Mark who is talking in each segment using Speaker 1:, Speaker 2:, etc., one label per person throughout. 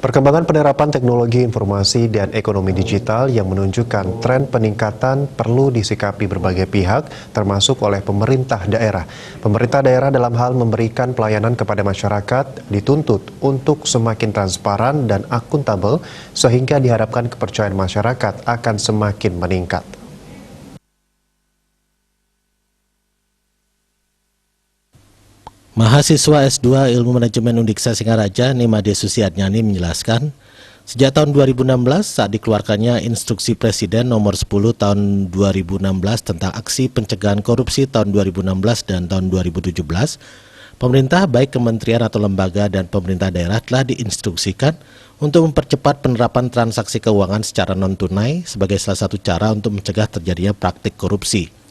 Speaker 1: Perkembangan penerapan teknologi informasi dan ekonomi digital yang menunjukkan tren peningkatan perlu disikapi berbagai pihak, termasuk oleh pemerintah daerah. Pemerintah daerah dalam hal memberikan pelayanan kepada masyarakat dituntut untuk semakin transparan dan akuntabel, sehingga diharapkan kepercayaan masyarakat akan semakin meningkat.
Speaker 2: Mahasiswa S2 Ilmu Manajemen Undiksa Singaraja, Nimade Susiatnyani menjelaskan, sejak tahun 2016 saat dikeluarkannya Instruksi Presiden nomor 10 tahun 2016 tentang aksi pencegahan korupsi tahun 2016 dan tahun 2017, pemerintah baik kementerian atau lembaga dan pemerintah daerah telah diinstruksikan untuk mempercepat penerapan transaksi keuangan secara non-tunai sebagai salah satu cara untuk mencegah terjadinya praktik korupsi.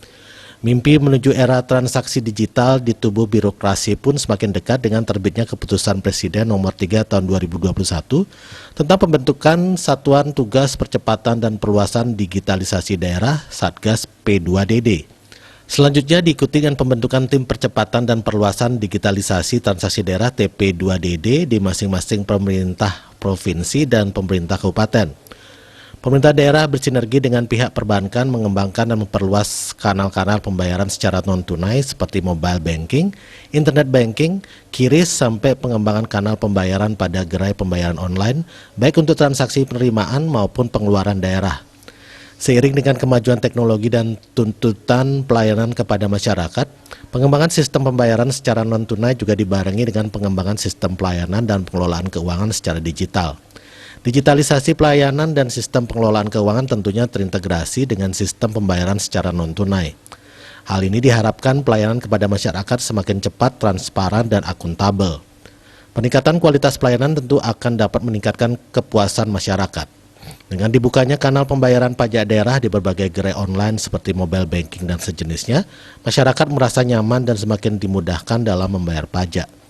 Speaker 2: Mimpi menuju era transaksi digital di tubuh birokrasi pun semakin dekat dengan terbitnya keputusan Presiden nomor 3 tahun 2021 tentang pembentukan Satuan Tugas Percepatan dan Perluasan Digitalisasi Daerah Satgas P2DD. Selanjutnya diikuti dengan pembentukan Tim Percepatan dan Perluasan Digitalisasi Transaksi Daerah TP2DD di masing-masing pemerintah provinsi dan pemerintah kabupaten. Pemerintah daerah bersinergi dengan pihak perbankan mengembangkan dan memperluas kanal-kanal pembayaran secara non-tunai seperti mobile banking, internet banking, QRIS sampai pengembangan kanal pembayaran pada gerai pembayaran online, baik untuk transaksi penerimaan maupun pengeluaran daerah. Seiring dengan kemajuan teknologi dan tuntutan pelayanan kepada masyarakat, pengembangan sistem pembayaran secara non-tunai juga dibarengi dengan pengembangan sistem pelayanan dan pengelolaan keuangan secara digital. Digitalisasi pelayanan dan sistem pengelolaan keuangan tentunya terintegrasi dengan sistem pembayaran secara non-tunai. Hal ini diharapkan pelayanan kepada masyarakat semakin cepat, transparan, dan akuntabel. Peningkatan kualitas pelayanan tentu akan dapat meningkatkan kepuasan masyarakat. Dengan dibukanya kanal pembayaran pajak daerah di berbagai gerai online seperti mobile banking dan sejenisnya, masyarakat merasa nyaman dan semakin dimudahkan dalam membayar pajak.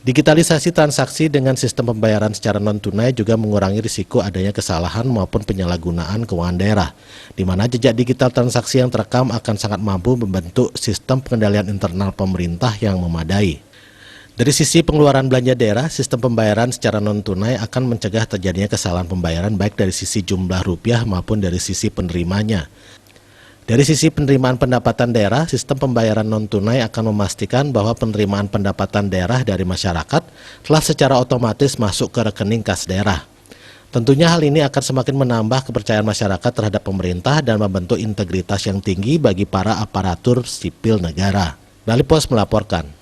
Speaker 2: Digitalisasi transaksi dengan sistem pembayaran secara non-tunai juga mengurangi risiko adanya kesalahan maupun penyalahgunaan keuangan daerah, di mana jejak digital transaksi yang terekam akan sangat mampu membentuk sistem pengendalian internal pemerintah yang memadai. Dari sisi pengeluaran belanja daerah, sistem pembayaran secara non-tunai akan mencegah terjadinya kesalahan pembayaran baik dari sisi jumlah rupiah maupun dari sisi penerimanya. Dari sisi penerimaan pendapatan daerah, sistem pembayaran non-tunai akan memastikan bahwa penerimaan pendapatan daerah dari masyarakat telah secara otomatis masuk ke rekening kas daerah. Tentunya hal ini akan semakin menambah kepercayaan masyarakat terhadap pemerintah dan membentuk integritas yang tinggi bagi para aparatur sipil negara. Bali Pos melaporkan.